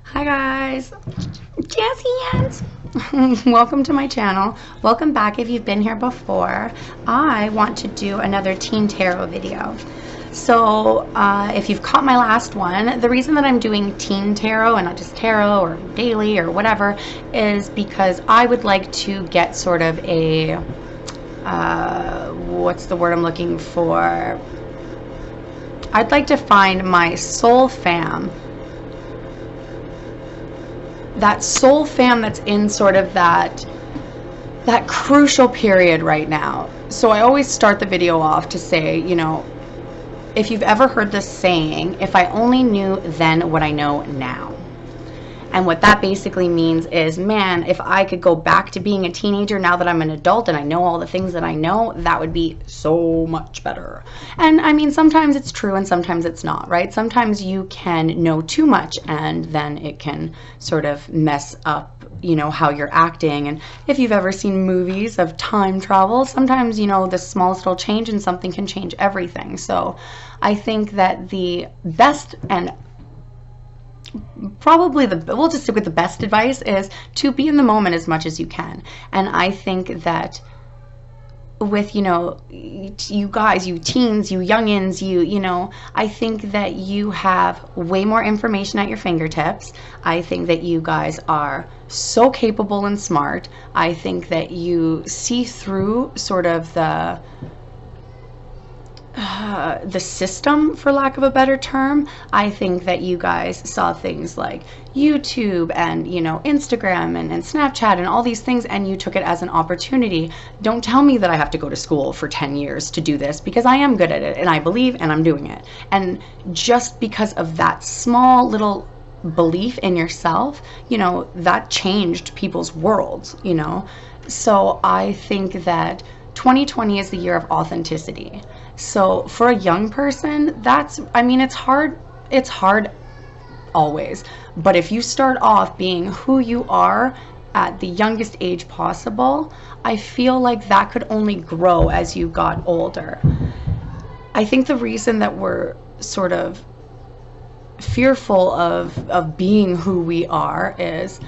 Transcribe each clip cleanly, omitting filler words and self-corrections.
Hi guys, Jazzy Hands. Welcome to my channel. Welcome back if you've been here before. I want to do another teen tarot video. So if you've caught my last one, the reason that I'm doing teen tarot and not just tarot or daily or whatever is because I would like to get sort of a, what's the word I'm looking for? I'd like to find my soul fam. That soul fam that's in sort of that crucial period right now. So I always start the video off to say, you know, if you've ever heard this saying, if I only knew then what I know now. And what that basically means is, man, if I could go back to being a teenager now that I'm an adult and I know all the things that I know, that would be so much better. And I mean, sometimes it's true and sometimes it's not, right? Sometimes you can know too much and then it can sort of mess up, you know, how you're acting. And if you've ever seen movies of time travel, sometimes, you know, the smallest little change in something can change everything. So I think that the best and probably we'll just stick with the best advice is to be in the moment as much as you can. And I think that with, you know, you guys, you teens, you youngins, you know, I think that you have way more information at your fingertips. I think that you guys are so capable and smart. I think that you see through sort of the system, for lack of a better term. I think that you guys saw things like YouTube and, you know, Instagram and Snapchat and all these things, and you took it as an opportunity. Don't tell me that I have to go to school for 10 years to do this, because I am good at it and I believe and I'm doing it. And just because of that small little belief in yourself, you know, that changed people's worlds, you know. So I think that 2020 is the year of authenticity. So for a young person, that's, I mean, it's hard always, but if you start off being who you are at the youngest age possible, I feel like that could only grow as you got older. I think the reason that we're sort of fearful of being who we are is,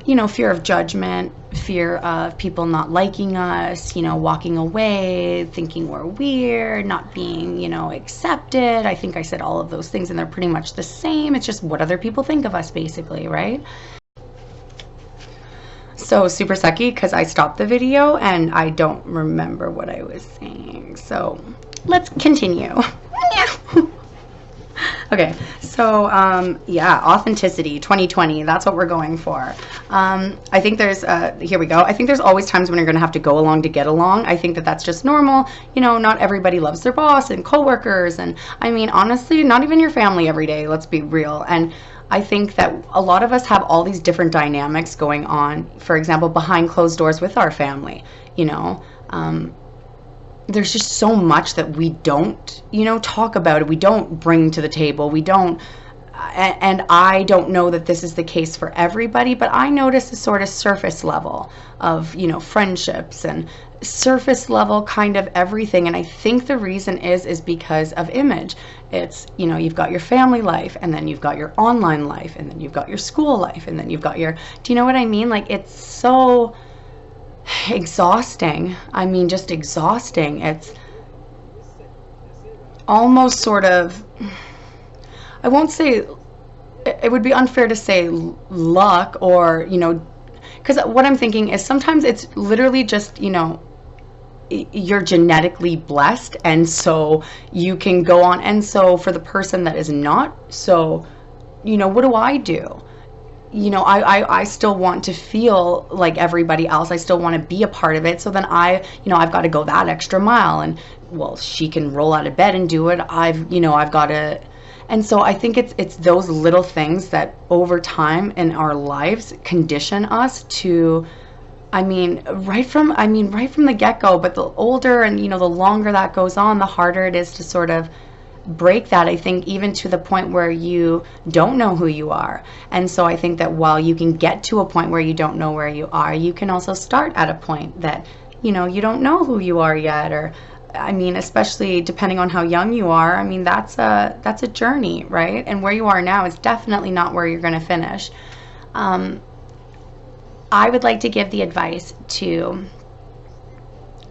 you know, fear of judgment, fear of people not liking us, you know, walking away, thinking we're weird, not being, you know, accepted. I think I said all of those things and they're pretty much the same. It's just what other people think of us, basically, right? So super sucky because I stopped the video and I don't remember what I was saying. So let's continue. Okay, so yeah, authenticity 2020, that's what we're going for. I think there's here we go. I think there's always times when you're going to have to go along to get along. I think that that's just normal. You know, not everybody loves their boss and coworkers, and I mean, honestly, not even your family every day, let's be real. And I think that a lot of us have all these different dynamics going on, for example, behind closed doors with our family, you know. There's just so much that we don't, you know, talk about it. We don't bring to the table. We don't, and I don't know that this is the case for everybody, but I notice a sort of surface level of, you know, friendships and surface level kind of everything. And I think the reason is because of image. It's, you know, you've got your family life, and then you've got your online life, and then you've got your school life, and then you've got your, do you know what I mean? Like, it's so exhausting. I mean, just exhausting. It's almost sort of, I won't say, it would be unfair to say luck, or, you know, because what I'm thinking is sometimes it's literally just, you know, you're genetically blessed, and so you can go on. And so for the person that is not, so, you know, what do I do? You know, I still want to feel like everybody else. I still want to be a part of it. So then you know, I've got to go that extra mile. And, well, she can roll out of bed and do it. You know, I've got to. And so I think it's those little things that over time in our lives condition us to, I mean, right from the get-go. But the older and, you know, the longer that goes on, the harder it is to sort of break that, I think, even to the point where you don't know who you are. And so I think that while you can get to a point where you don't know where you are, you can also start at a point that, you know, you don't know who you are yet, or I mean, especially depending on how young you are, I mean, that's a journey, right? And where you are now is definitely not where you're going to finish. I would like to give the advice to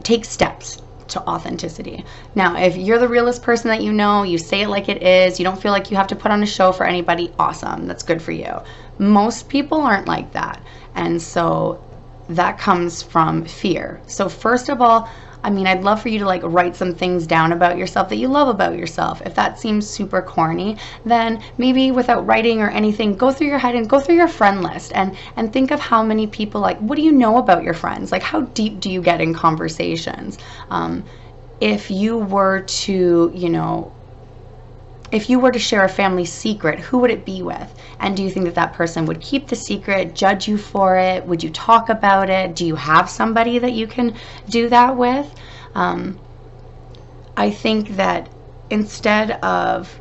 take steps to authenticity. Now, if you're the realest person that you know, you say it like it is, you don't feel like you have to put on a show for anybody, awesome, that's good for you. Most people aren't like that, and so that comes from fear. So first of all, I mean, I'd love for you to like write some things down about yourself that you love about yourself. If that seems super corny, then maybe without writing or anything, go through your head and go through your friend list and think of how many people, like, what do you know about your friends? Like, how deep do you get in conversations? If you were to, you know, if you were to share a family secret, who would it be with? And do you think that that person would keep the secret, judge you for it? Would you talk about it? Do you have somebody that you can do that with? I think that instead of,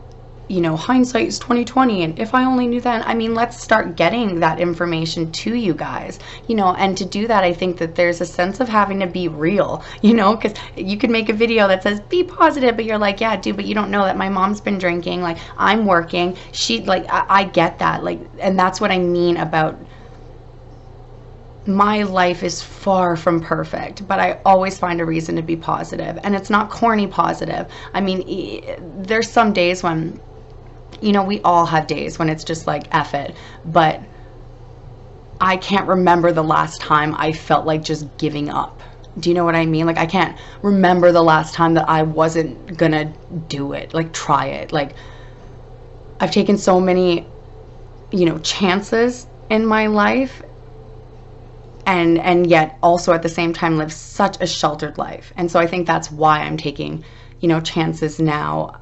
you know, hindsight is 2020 and if I only knew then, I mean, let's start getting that information to you guys, you know. And to do that, I think that there's a sense of having to be real, you know, because you could make a video that says be positive, but you're like, yeah, dude, but you don't know that my mom's been drinking, like, I'm working, she, like, I get that, like, and that's what I mean about my life is far from perfect, but I always find a reason to be positive, and it's not corny positive. I mean, there's some days when, you know, we all have days when it's just like, F it. But I can't remember the last time I felt like just giving up. Do you know what I mean? Like, I can't remember the last time that I wasn't gonna do it, like, try it. Like, I've taken so many, you know, chances in my life, and yet also at the same time live such a sheltered life. And so I think that's why I'm taking, you know, chances now.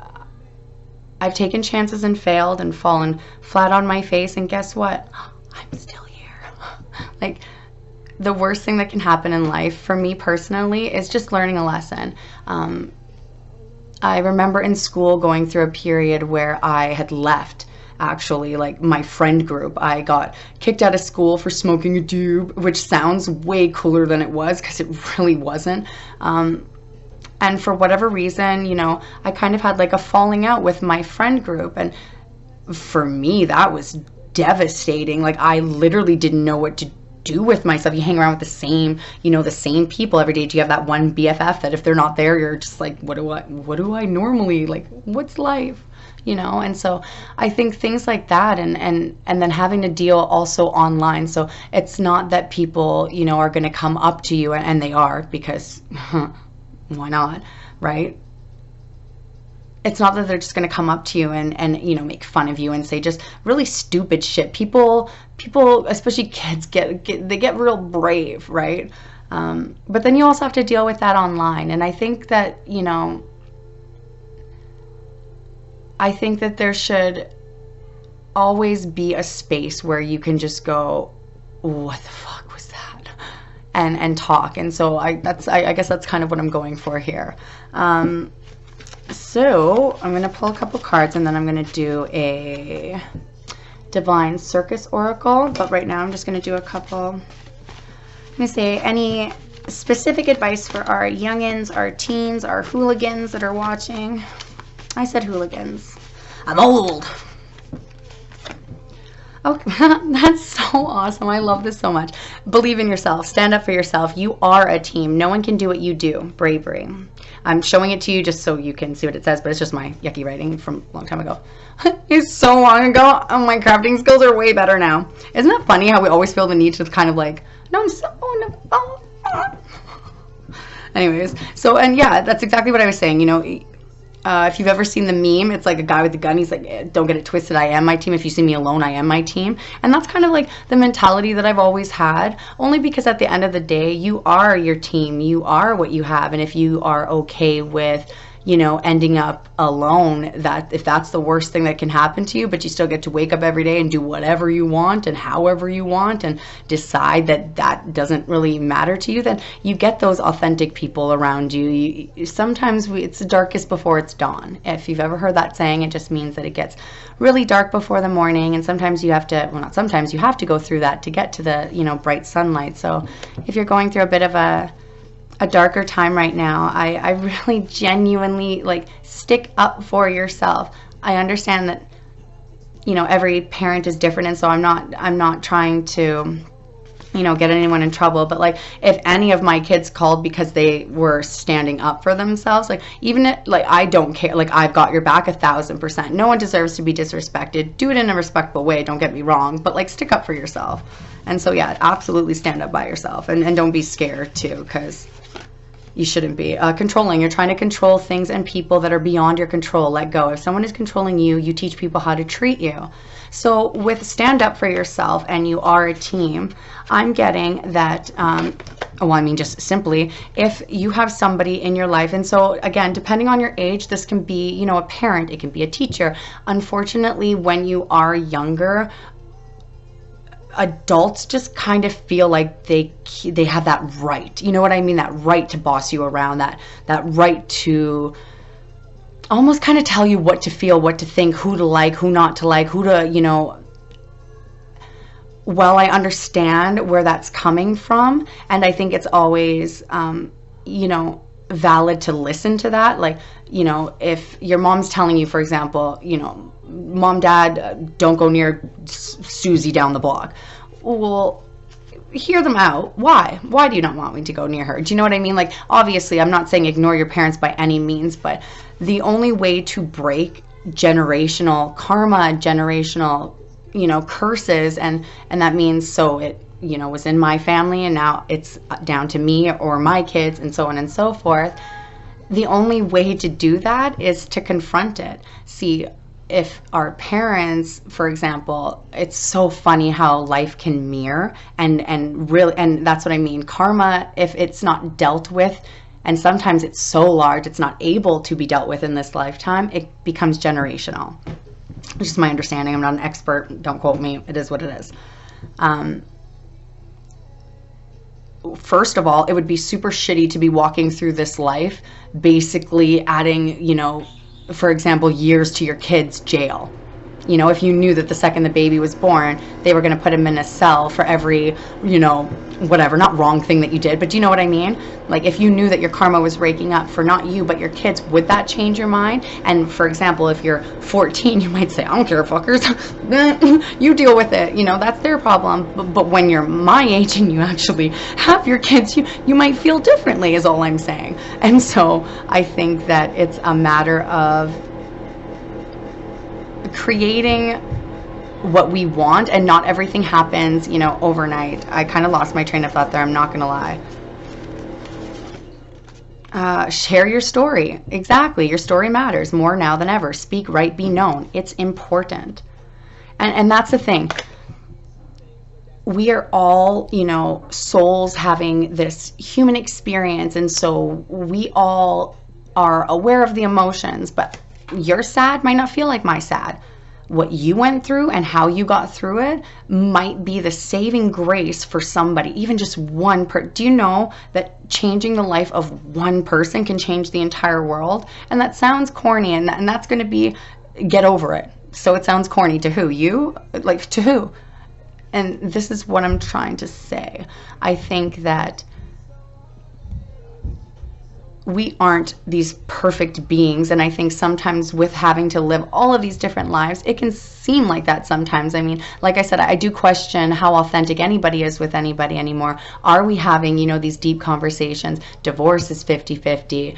I've taken chances and failed and fallen flat on my face, and guess what? I'm still here. Like, the worst thing that can happen in life for me personally is just learning a lesson. I remember in school going through a period where I had left, actually, like, my friend group. I got kicked out of school for smoking a doob, which sounds way cooler than it was, because it really wasn't. And for whatever reason, you know, I kind of had like a falling out with my friend group. And for me, that was devastating. Like, I literally didn't know what to do with myself. You hang around with the same, you know, the same people every day. Do you have that one BFF that if they're not there, you're just like, what do I normally, like, what's life? You know? And so I think things like that, and then having to deal also online. So it's not that people, you know, are going to come up to you, and they are, because why not, right? It's not that they're just going to come up to you and you know, make fun of you and say just really stupid shit. People, especially kids, they get real brave, right? But then you also have to deal with that online. And I think that, you know, I think that there should always be a space where you can just go, what the fuck was that? And talk. And so I guess that's kind of what I'm going for here. So I'm going to pull a couple cards, and then I'm going to do a Divine Circus Oracle. But right now I'm just going to do a couple. Let me say, any specific advice for our youngins, our teens, our hooligans that are watching? I said hooligans. I'm old. Okay, that's so awesome. I love this so much. Believe in yourself. Stand up for yourself. You are a team. No one can do what you do. Bravery. I'm showing it to you just so you can see what it says, but it's just my yucky writing from a long time ago. It's so long ago. Oh, my crafting skills are way better now. Isn't that funny how we always feel the need to kind of like, no, I'm so on the phone. Anyways, so, and yeah, that's exactly what I was saying, you know. If you've ever seen the meme, it's like a guy with a gun. He's like, don't get it twisted, I am my team. If you see me alone, I am my team. And that's kind of like the mentality that I've always had, only because at the end of the day, you are your team. You are what you have. And if you are okay with, you know, ending up alone, that if that's the worst thing that can happen to you, but you still get to wake up every day and do whatever you want and however you want and decide that that doesn't really matter to you, then you get those authentic people around you. Sometimes it's the darkest before it's dawn. If you've ever heard that saying, it just means that it gets really dark before the morning, and sometimes you have to, well, not sometimes, you have to go through that to get to the, you know, bright sunlight. So if you're going through a bit of a a darker time right now. I really genuinely, like, stick up for yourself. I understand that, you know, every parent is different, and so I'm not trying to, you know, get anyone in trouble, but like, if any of my kids called because they were standing up for themselves, like, even if, like, I don't care, like, I've got your back 1,000%. No one deserves to be disrespected. Do it in a respectful way, don't get me wrong, but like, stick up for yourself. And so yeah, absolutely stand up by yourself, and don't be scared too, because you shouldn't be controlling. You're trying to control things and people that are beyond your control. Let go. If someone is controlling you, you teach people how to treat you. So with stand up for yourself and you are a team, I'm getting that, well, I mean, just simply, if you have somebody in your life, and so again, depending on your age, this can be, you know, a parent, it can be a teacher. Unfortunately, when you are younger, adults just kind of feel like they have that right, you know what I mean, that right to boss you around, that right to almost kind of tell you what to feel, what to think, who to like, who not to like, who to, you know. Well, I understand where that's coming from, and I think it's always, you know, valid to listen to that. Like, you know, if your mom's telling you, for example, you know, Mom, Dad, don't go near Susie down the block. Well, hear them out. Why do you not want me to go near her? Do you know what I mean? Like, obviously, I'm not saying ignore your parents by any means, but the only way to break generational karma, generational, you know, curses, and that means, so it, you know, was in my family and now it's down to me or my kids and so on and so forth. The only way to do that is to confront it. See, if our parents, for example, it's so funny how life can mirror, and really, and that's what I mean, karma, if it's not dealt with, and sometimes it's so large it's not able to be dealt with in this lifetime, it becomes generational. It's just my understanding. I'm not an expert, don't quote me, it is what it is. First of all, it would be super shitty to be walking through this life basically adding, you know, for example, years to your kid's jail. You know, if you knew that the second the baby was born, they were going to put him in a cell for every, you know, whatever, not wrong thing that you did, but do you know what I mean? Like, if you knew that your karma was raking up for not you, but your kids, would that change your mind? And for example, if you're 14, you might say, I don't care, fuckers. You deal with it. You know, that's their problem. But when you're my age and you actually have your kids, you might feel differently, is all I'm saying. And so I think that it's a matter of creating what we want, and not everything happens, you know, overnight. I kind of lost my train of thought there, I'm not gonna lie. Share your story. Exactly, your story matters more now than ever. Speak right, be known. It's important. And that's the thing. We are all, you know, souls having this human experience, and so we all are aware of the emotions, but your sad might not feel like my sad. What you went through and how you got through it might be the saving grace for somebody, even just one person. Do you know that changing the life of one person can change the entire world? And that sounds corny, and that's going to be, get over it. So it sounds corny to who? You? Like, to who? And this is what I'm trying to say. I think that we aren't these perfect beings, and I think sometimes with having to live all of these different lives, it can seem like that sometimes. I mean, like I said, I do question how authentic anybody is with anybody anymore. Are we having, you know, these deep conversations? Divorce is 50-50,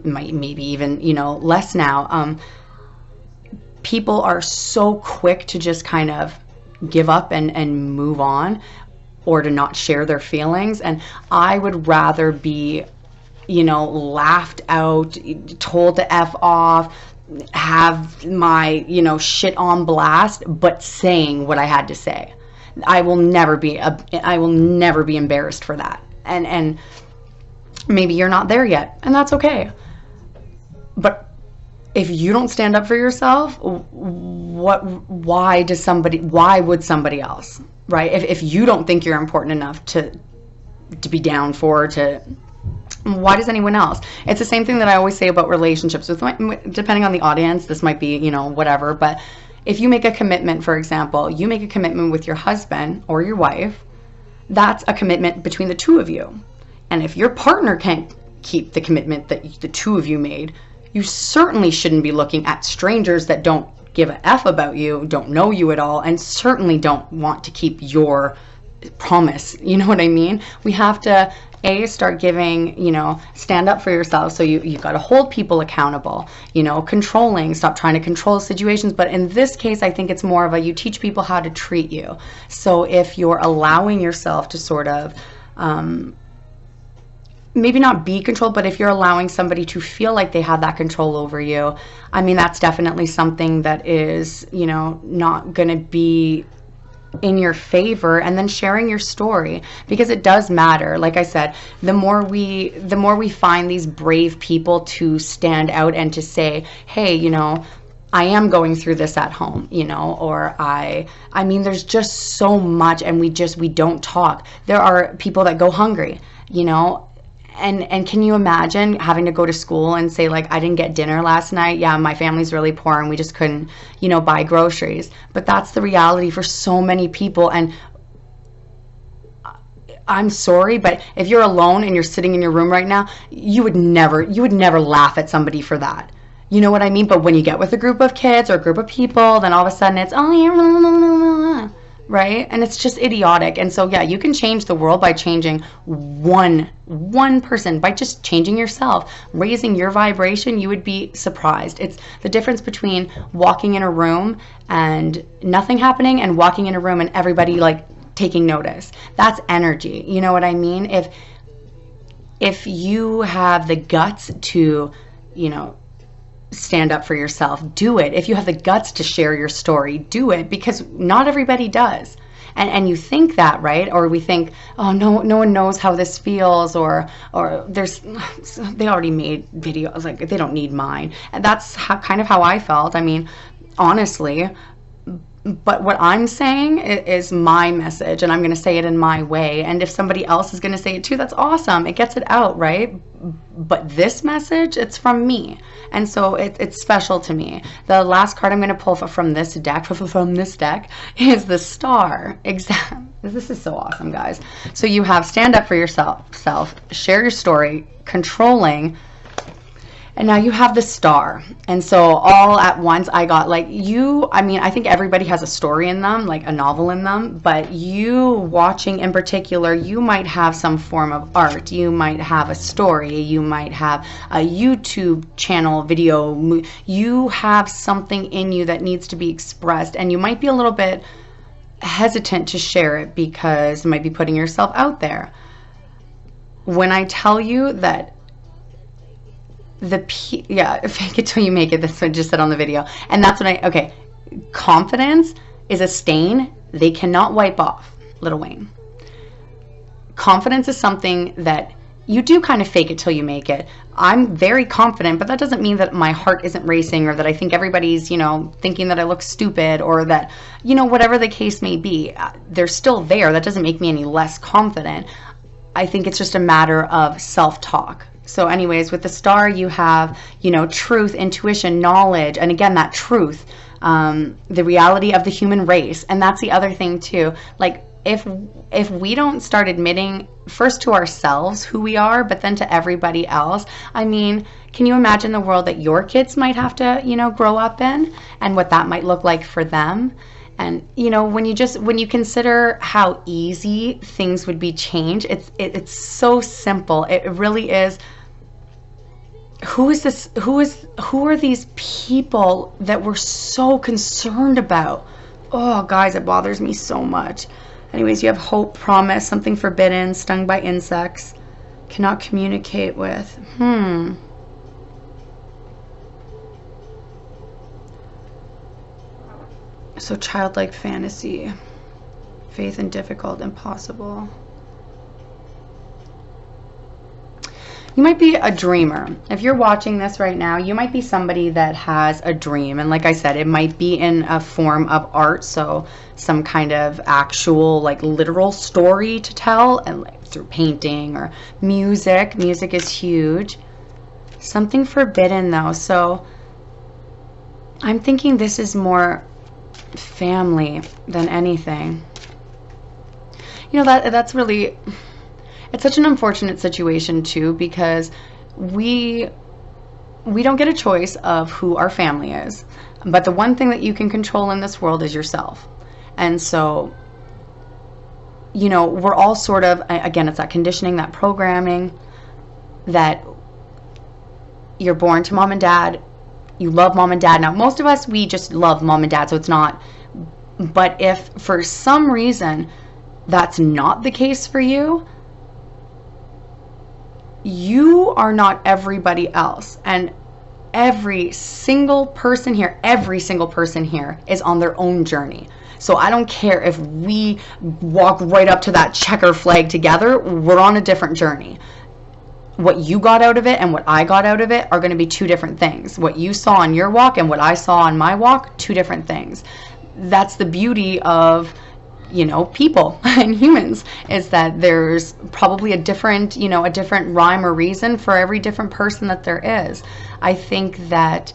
maybe even, you know, less now. People are so quick to just kind of give up and move on, or to not share their feelings, and I would rather be, you know, laughed out, told to F off, have my, you know, shit on blast, but saying what I had to say. I will never be embarrassed for that. And maybe you're not there yet, and that's okay. But if you don't stand up for yourself, why would somebody else, right? If you don't think you're important enough to be down for, why does anyone else? It's the same thing that I always say about relationships. Depending on the audience, this might be, you know, whatever. But if you make a commitment, for example, you make a commitment with your husband or your wife, that's a commitment between the two of you. And if your partner can't keep the commitment that the two of you made, you certainly shouldn't be looking at strangers that don't give a F about you, don't know you at all, and certainly don't want to keep your promise. You know what I mean? We have to start giving, stand up for yourself. So you've got to hold people accountable, controlling, stop trying to control situations. But in this case, I think it's more of you teach people how to treat you. So if you're allowing yourself to sort of maybe not be controlled, but if you're allowing somebody to feel like they have that control over you, I mean, that's definitely something that is, not going to be in your favor. And then sharing your story, because it does matter. Like I said, the more we find these brave people to stand out and to say, hey, I am going through this at home, or I mean, there's just so much, and we don't talk. There are people that go hungry, and can you imagine having to go to school and say, like, I didn't get dinner last night. Yeah, my family's really poor and we just couldn't, buy groceries. But that's the reality for so many people. And I'm sorry, but if you're alone and you're sitting in your room right now, you would never laugh at somebody for that. You know what I mean? But when you get with a group of kids or a group of people, then all of a sudden it's, oh, you're blah, blah, blah, blah. Right? And it's just idiotic. And so, yeah, you can change the world by changing one person, by just changing yourself, raising your vibration. You would be surprised. It's the difference between walking in a room and nothing happening and walking in a room and everybody like taking notice. That's energy. You know what I mean? If you have the guts to, stand up for yourself, do it. If you have the guts to share your story, do it, because not everybody does. And you think that, right? Or we think, oh, no one knows how this feels, or they already made videos, like they don't need mine. And that's kind of how I felt. I mean, honestly. But what I'm saying is my message, and I'm going to say it in my way. And if somebody else is going to say it too, that's awesome. It gets it out, right? But this message, it's from me. And so it's special to me. The last card I'm going to pull from this deck, is the Star. This is so awesome, guys. So you have stand up for yourself, share your story, controlling, and now you have the Star. And so all at once I got like I think everybody has a story in them, like a novel in them, but you watching in particular, you might have some form of art, you might have a story, you might have a YouTube channel video, you have something in you that needs to be expressed, and you might be a little bit hesitant to share it because you might be putting yourself out there. When I tell you that fake it till you make it, that's what I just said on the video. And that's what confidence is a stain they cannot wipe off, Little Wayne. Confidence is something that you do kind of fake it till you make it. I'm very confident, but that doesn't mean that my heart isn't racing, or that I think everybody's, thinking that I look stupid, or that, whatever the case may be, they're still there. That doesn't make me any less confident. I think it's just a matter of self-talk. So anyways, with the Star, you have, truth, intuition, knowledge, and again, that truth, the reality of the human race. And that's the other thing too. Like, if we don't start admitting first to ourselves who we are, but then to everybody else, I mean, can you imagine the world that your kids might have to, grow up in, and what that might look like for them? And, when you consider how easy things would be changed, it's so simple. It really is. Who is this? Who are these people that we're so concerned about? Oh, guys, it bothers me so much. Anyways, you have hope, promise, something forbidden, stung by insects, cannot communicate with. So childlike fantasy, faith in difficult, impossible. You might be a dreamer. If you're watching this right now, you might be somebody that has a dream. And like I said, it might be in a form of art, so some kind of actual, like, literal story to tell, and like through painting or music. Music is huge. Something forbidden, though. So I'm thinking this is more family than anything. That's really... it's such an unfortunate situation too, because we don't get a choice of who our family is. But the one thing that you can control in this world is yourself. And so, you know, we're all sort of, again, it's that conditioning, that programming, that you're born to mom and dad, you love mom and dad. Now, most of us, we just love mom and dad, so it's not. But if for some reason that's not the case for you, you are not everybody else. And every single person here is on their own journey. So I don't care if we walk right up to that checker flag together, we're on a different journey. What you got out of it and what I got out of it are going to be two different things. What you saw on your walk and what I saw on my walk, two different things. That's the beauty of, you know, people and humans, is that there's probably a different, you know, a different rhyme or reason for every different person that there is. I think that,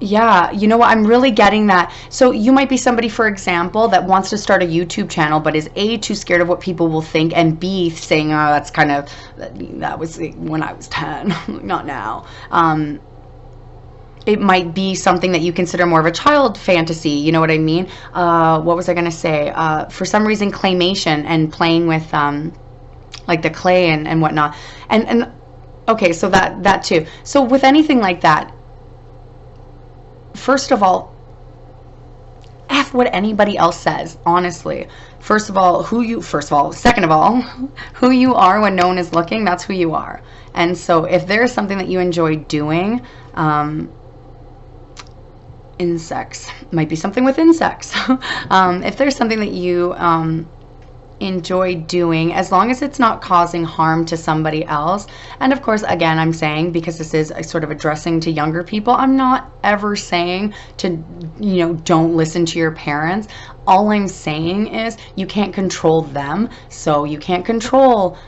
yeah, you know what, I'm really getting that. So you might be somebody, for example, that wants to start a YouTube channel, but is A, too scared of what people will think, and B, saying, oh, that's kind of, that was when I was 10, not now. It might be something that you consider more of a child fantasy, you know what I mean? What was I going to say? For some reason, claymation and playing with like the clay and whatnot. And okay, so that too. So with anything like that, first of all, F what anybody else says, honestly. Second of all, who you are when no one is looking, that's who you are. And so if there's something that you enjoy doing, insects, might be something with insects. If there's something that you enjoy doing, as long as it's not causing harm to somebody else. And of course, again, I'm saying, because this is a sort of addressing to younger people, I'm not ever saying to, you know, don't listen to your parents. All I'm saying is you can't control them, so you can't control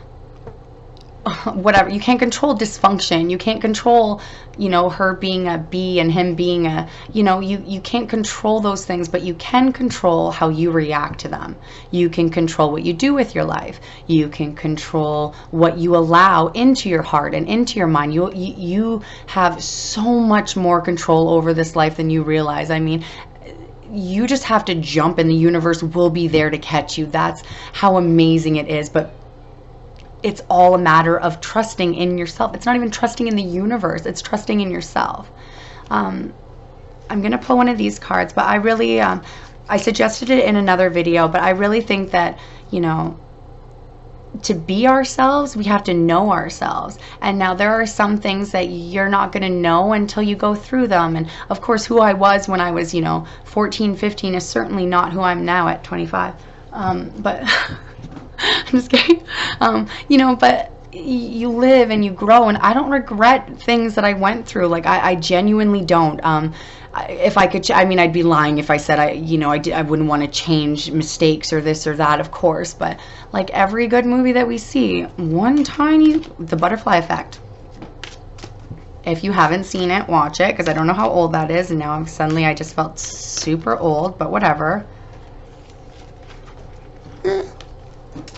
whatever. You can't control dysfunction. You can't control, you know, her being a B and him being a, you know, you can't control those things, but you can control how you react to them. You can control what you do with your life. You can control what you allow into your heart and into your mind. You have so much more control over this life than you realize. I mean, you just have to jump and the universe will be there to catch you. That's how amazing it is. But it's all a matter of trusting in yourself. It's not even trusting in the universe. It's trusting in yourself. I'm going to pull one of these cards, but I really, I suggested it in another video, but I really think that, you know, to be ourselves, we have to know ourselves. And now there are some things that you're not going to know until you go through them. And of course, who I was when I was, you know, 14, 15 is certainly not who I'm now at 25. But I'm just kidding. You know, but you live and you grow, and I don't regret things that I went through. Like, I genuinely don't. If I could, I mean, I'd be lying if I said I wouldn't want to change mistakes or this or that, of course. But like every good movie that we see, the Butterfly Effect. If you haven't seen it, watch it, because I don't know how old that is, and now suddenly I just felt super old, but whatever.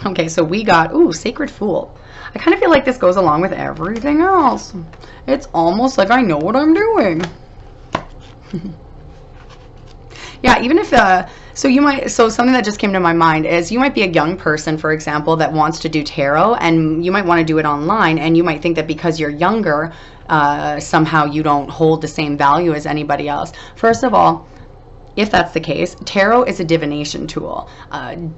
Okay, so we got, ooh, Sacred Fool. I kind of feel like this goes along with everything else. It's almost like I know what I'm doing. Yeah, even if, so something that just came to my mind is you might be a young person, for example, that wants to do tarot, and you might want to do it online, and you might think that because you're younger, somehow you don't hold the same value as anybody else. First of all, if that's the case, tarot is a divination tool.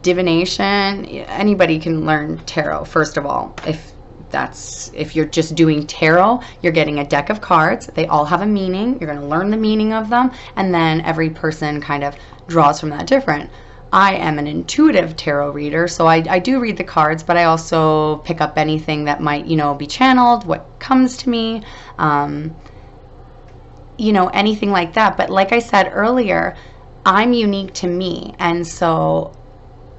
Divination, anybody can learn tarot, first of all. If you're just doing tarot, you're getting a deck of cards. They all have a meaning. You're going to learn the meaning of them, and then every person kind of draws from that different. I am an intuitive tarot reader, so I do read the cards, but I also pick up anything that might, you know, be channeled, what comes to me, you know, anything like that. But like I said earlier, I'm unique to me, and so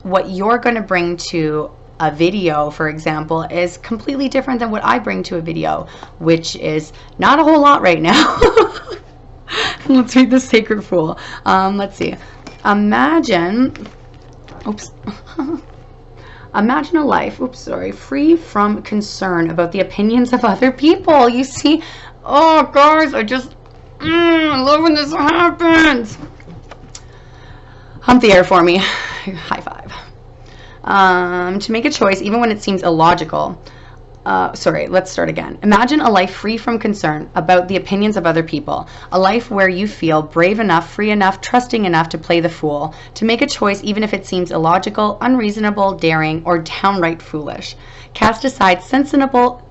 what you're going to bring to a video, for example, is completely different than what I bring to a video, which is not a whole lot right now. Let's read the Sacred Fool. Let's see. Imagine Oops. Imagine a life, free from concern about the opinions of other people. You see, oh, guys, I love when this happens. Hump the air for me. High five. To make a choice, even when it seems illogical. Let's start again. Imagine a life free from concern about the opinions of other people. A life where you feel brave enough, free enough, trusting enough to play the fool. To make a choice even if it seems illogical, unreasonable, daring, or downright foolish. Cast aside sensible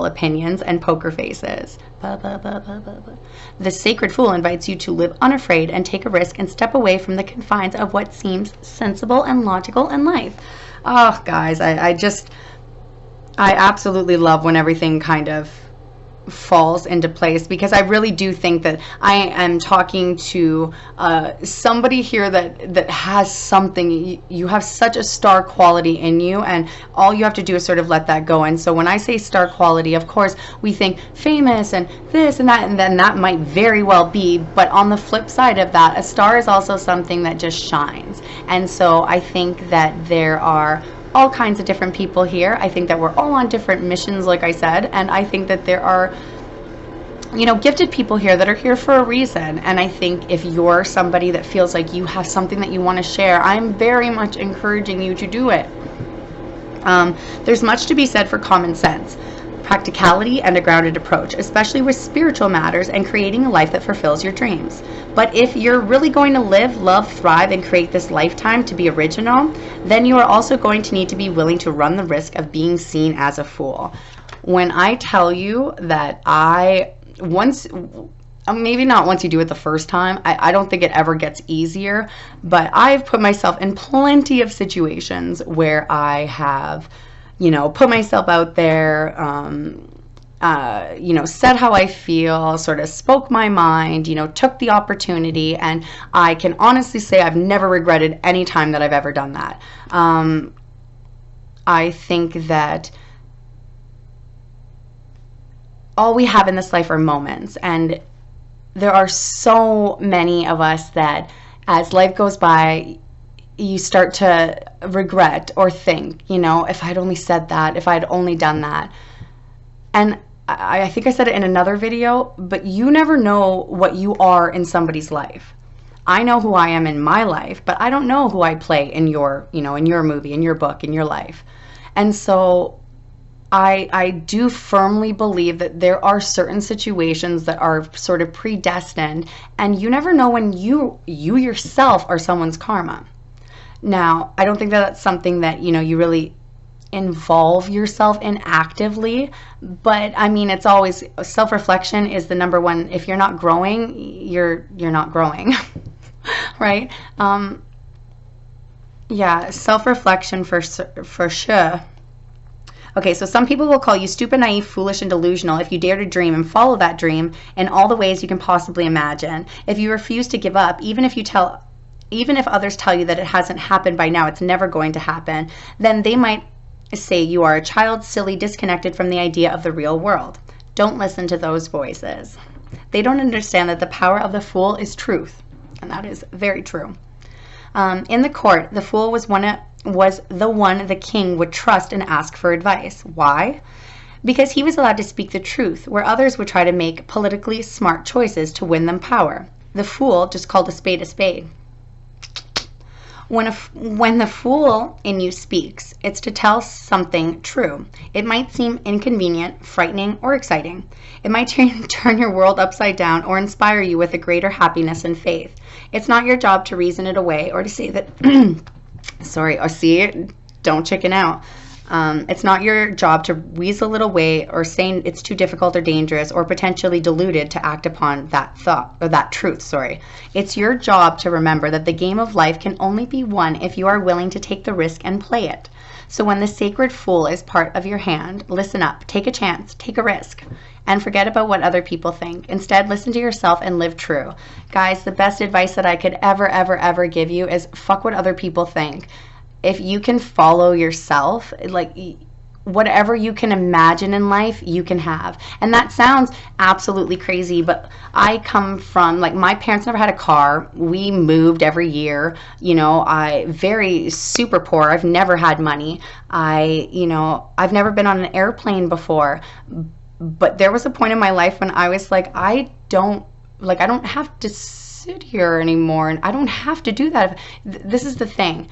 opinions and poker faces. The sacred fool invites you to live unafraid and take a risk and step away from the confines of what seems sensible and logical in life. Oh, guys, I absolutely love when everything kind of falls into place, because I really do think that I am talking to somebody here that has something. You have such a star quality in you, and all you have to do is sort of let that go. And so when I say star quality, of course we think famous and this and that, and then that might very well be, but on the flip side of that, a star is also something that just shines. And so I think that there are all kinds of different people here. I think that we're all on different missions, like I said, and I think that there are, you know, gifted people here that are here for a reason. And I think if you're somebody that feels like you have something that you want to share, I'm very much encouraging you to do it. There's much to be said for common sense, practicality, and a grounded approach, especially with spiritual matters and creating a life that fulfills your dreams. But if you're really going to live, love, thrive, and create this lifetime to be original, then you are also going to need to be willing to run the risk of being seen as a fool. When I tell you that maybe not once you do it the first time, I don't think it ever gets easier, but I've put myself in plenty of situations where I have, you know, put myself out there, you know, said how I feel, sort of spoke my mind, you know, took the opportunity, and I can honestly say I've never regretted any time that I've ever done that. I think that all we have in this life are moments, and there are so many of us that as life goes by, you start to regret or think, you know, if I'd only said that, if I'd only done that. And I think I said it in another video, but you never know what you are in somebody's life. I know who I am in my life, but I don't know who I play in your, you know, in your movie, in your book, in your life. And so I do firmly believe that there are certain situations that are sort of predestined, and you never know when you yourself are someone's karma. Now, I don't think that that's something that, you know, you really involve yourself in actively, but I mean, it's always, self-reflection is the number one. If you're not growing, you're not growing. Right? Yeah, self-reflection for sure. Okay, so some people will call you stupid, naive, foolish, and delusional if you dare to dream and follow that dream in all the ways you can possibly imagine. If you refuse to give up, even if others tell you that it hasn't happened by now, it's never going to happen, then they might say you are a child, silly, disconnected from the idea of the real world. Don't listen to those voices. They don't understand that the power of the fool is truth, and that is very true. In the court, the fool was the one the king would trust and ask for advice. Why? Because he was allowed to speak the truth, where others would try to make politically smart choices to win them power. The fool just called a spade a spade. When the fool in you speaks, it's to tell something true. It might seem inconvenient, frightening, or exciting. It might turn your world upside down or inspire you with a greater happiness and faith. It's not your job to reason it away or to say that don't chicken out. It's not your job to weasel it away or say it's too difficult or dangerous or potentially deluded to act upon that thought or that truth. It's your job to remember that the game of life can only be won if you are willing to take the risk and play it. So when the sacred fool is part of your hand, listen up, take a chance, take a risk, and forget about what other people think. Instead, listen to yourself and live true. Guys, the best advice that I could ever give you is fuck what other people think. If you can follow yourself, like, whatever you can imagine in life, you can have. And that sounds absolutely crazy, but I come from, like, my parents never had a car. We moved every year. I very super poor. I've never had money. I've never been on an airplane before. But there was a point in my life when I was like, I don't have to sit here anymore, and I don't have to do that. This is the thing.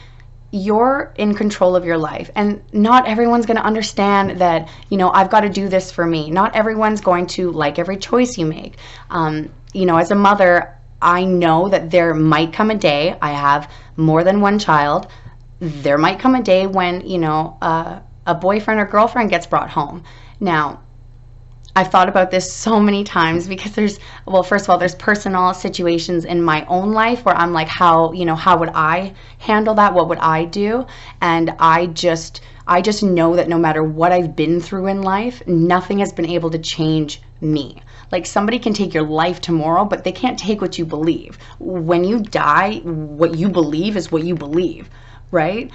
You're in control of your life, and not everyone's going to understand that, I've got to do this for me. Not everyone's going to like every choice you make. As a mother, I know that there might come a day, I have more than one child, there might come a day when, a boyfriend or girlfriend gets brought home. Now, I've thought about this so many times because first of all, there's personal situations in my own life where I'm like, how would I handle that? What would I do? And I just know that no matter what I've been through in life, nothing has been able to change me. Like, somebody can take your life tomorrow, but they can't take what you believe. When you die, what you believe is what you believe, right?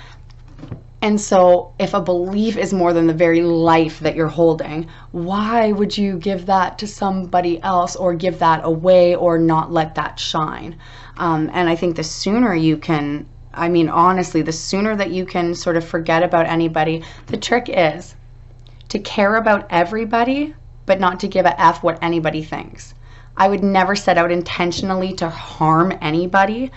And so if a belief is more than the very life that you're holding, why would you give that to somebody else, or give that away, or not let that shine? And I think the sooner you can, honestly, the sooner that you can sort of forget about anybody. The trick is to care about everybody, but not to give a F what anybody thinks. I would never set out intentionally to harm anybody.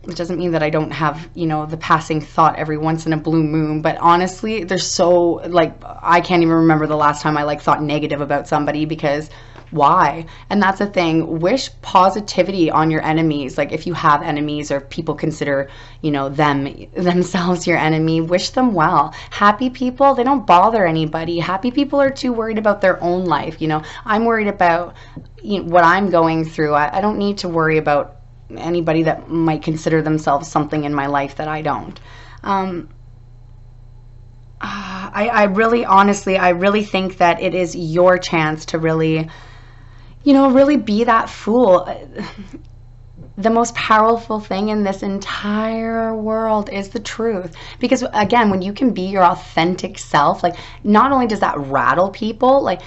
It doesn't mean that I don't have, the passing thought every once in a blue moon. But honestly, I can't even remember the last time I thought negative about somebody, because why? And that's the thing. Wish positivity on your enemies. Like, if you have enemies, or people consider, themselves your enemy, wish them well. Happy people, they don't bother anybody. Happy people are too worried about their own life. I'm worried about what I'm going through. I don't need to worry about anybody that might consider themselves something in my life that I don't. I really think that it is your chance to really, really be that fool. The most powerful thing in this entire world is the truth. Because again, when you can be your authentic self, not only does that rattle people,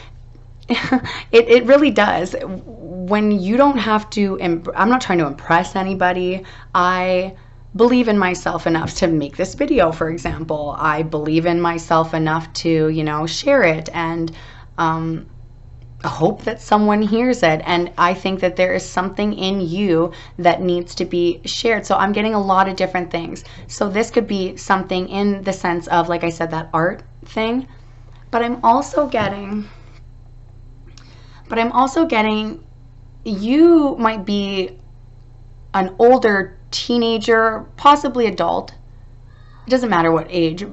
it really does. When you don't have to, I'm not trying to impress anybody. I believe in myself enough to make this video, for example. I believe in myself enough to, share it, and hope that someone hears it. And I think that there is something in you that needs to be shared. So I'm getting a lot of different things. So this could be something in the sense of, like I said, that art thing. But I'm also getting you might be an older teenager, possibly adult. It doesn't matter what age,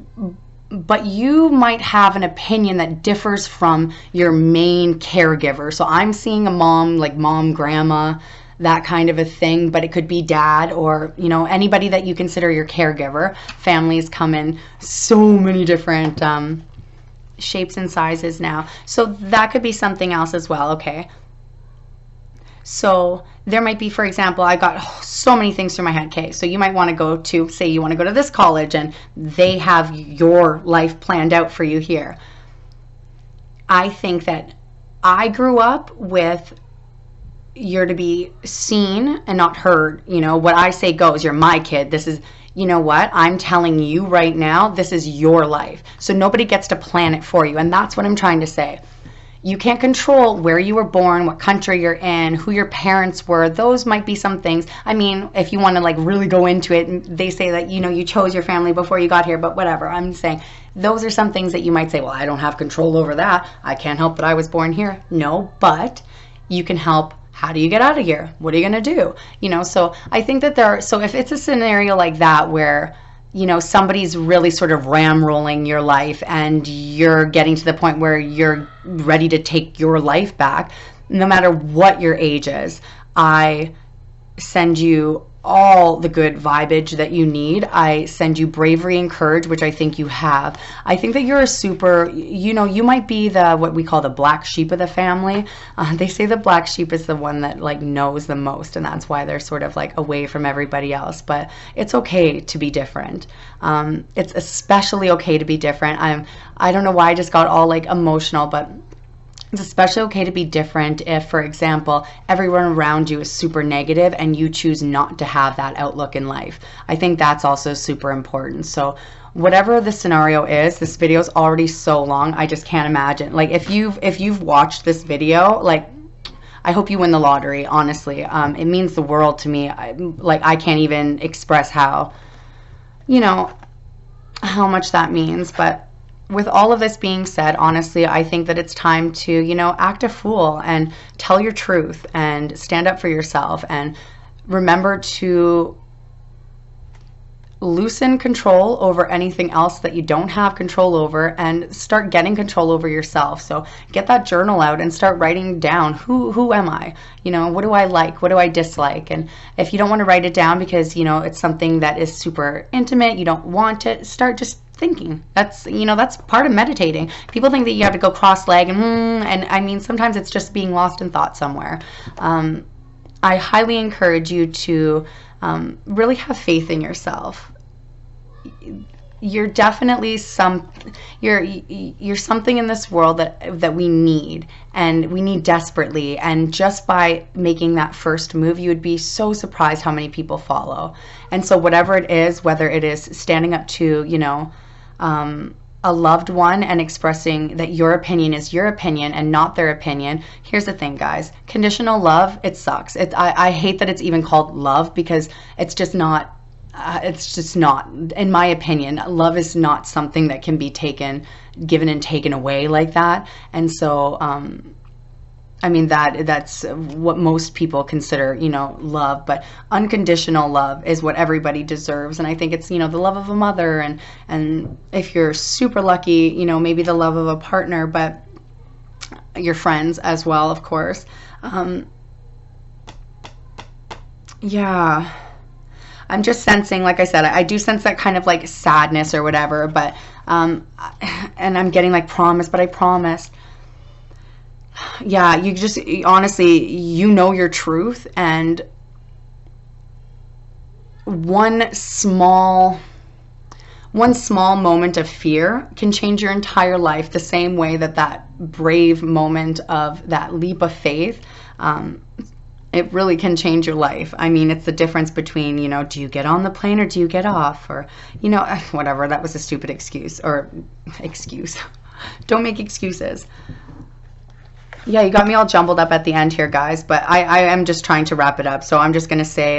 but you might have an opinion that differs from your main caregiver. So I'm seeing a mom, like mom, grandma, that kind of a thing, but it could be dad, or anybody that you consider your caregiver. Families come in so many different shapes and sizes now. So that could be something else as well, okay? So there might be, for example, I got so many things through my head. Okay, so you might want to go to, say you want to go to this college, and they have your life planned out for you here. I think that I grew up with, you're to be seen and not heard. What I say goes. You're my kid. This is, you know what? I'm telling you right now, this is your life. So nobody gets to plan it for you. And that's what I'm trying to say. You can't control where you were born, what country you're in, who your parents were. Those might be some things. I mean, if you want to really go into it, they say that, you chose your family before you got here, but whatever. I'm saying those are some things that you might say, well, I don't have control over that. I can't help that I was born here. No, but you can help. How do you get out of here? What are you going to do? So I think that so if it's a scenario like that where, somebody's really sort of ramrolling your life, and you're getting to the point where you're ready to take your life back, no matter what your age is, I send you all the good vibage that you need. I send you bravery and courage, which I think you have. I think that you're a super, you know, you might be the, what we call the black sheep of the family. They say the black sheep is the one that like knows the most, and that's why they're sort of like away from everybody else. But it's okay to be different. It's especially okay to be different. I don't know why I just got all like emotional, but it's especially okay to be different if, for example, everyone around you is super negative and you choose not to have that outlook in life. I think that's also super important. So whatever the scenario is, this video is already so long, I just can't imagine. Like if you've watched this video, like I hope you win the lottery, honestly. It means the world to me. I can't even express how, you know, how much that means. But with all of this being said, honestly, I think that it's time to, you know, act a fool and tell your truth and stand up for yourself, and remember to loosen control over anything else that you don't have control over, and start getting control over yourself. So get that journal out and start writing down, who am I? You know, what do I like? What do I dislike? And if you don't want to write it down because, you know, it's something that is super intimate, you don't want to, start just thinking. That's, you know, that's part of meditating. People think that you have to go cross-legged and I mean, sometimes it's just being lost in thought somewhere. I highly encourage you to really have faith in yourself. You're definitely you're something in this world that we need, and we need desperately. And just by making that first move, you would be so surprised how many people follow. And so whatever it is, whether it is standing up to, you know, a loved one and expressing that your opinion is your opinion and not their opinion. Here's the thing, guys. Conditional love, it sucks. I hate that it's even called love, because it's just not, in my opinion, love is not something that can be given and taken away like that. And so, I mean, that's what most people consider, you know, love. But unconditional love is what everybody deserves. And I think it's, you know, the love of a mother, and if you're super lucky, you know, maybe the love of a partner, but your friends as well, of course. Yeah, I'm just sensing, like I said, I do sense that kind of like sadness or whatever, but and I'm getting like promise, but I promised. Yeah, you just, honestly, you know your truth, and one small moment of fear can change your entire life, the same way that that brave moment of that leap of faith, it really can change your life. I mean, it's the difference between, you know, do you get on the plane or do you get off? Or, you know, whatever, that was a stupid excuse. Don't make excuses. Yeah, you got me all jumbled up at the end here, guys, but I am just trying to wrap it up. So I'm just going to say,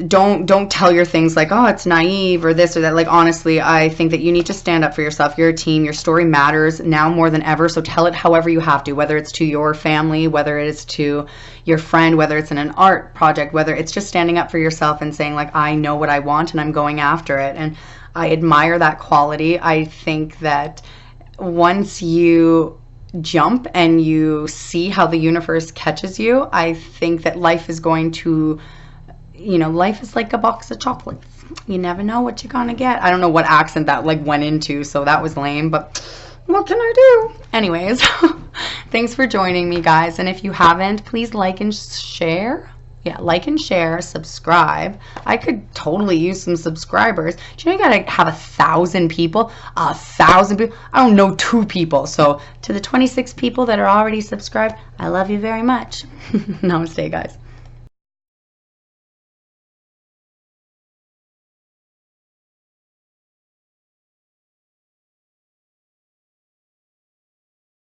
don't tell your things like, oh, it's naive or this or that. Like, honestly, I think that you need to stand up for yourself. You're a team. Your story matters now more than ever. So tell it however you have to, whether it's to your family, whether it is to your friend, whether it's in an art project, whether it's just standing up for yourself and saying, like, I know what I want and I'm going after it. And I admire that quality. I think that once you jump and you see how the universe catches you, I think that life is going to, you know, life is like a box of chocolates. You never know what you're gonna get. I don't know what accent that like went into, so that was lame, but what can I do? Anyways, thanks for joining me, guys. And if you haven't, please like and share. Yeah, like and share, subscribe. I could totally use some subscribers. Do you know you gotta have 1,000 people? 1,000 people? I don't know 2 people. So to the 26 people that are already subscribed, I love you very much. Namaste, guys.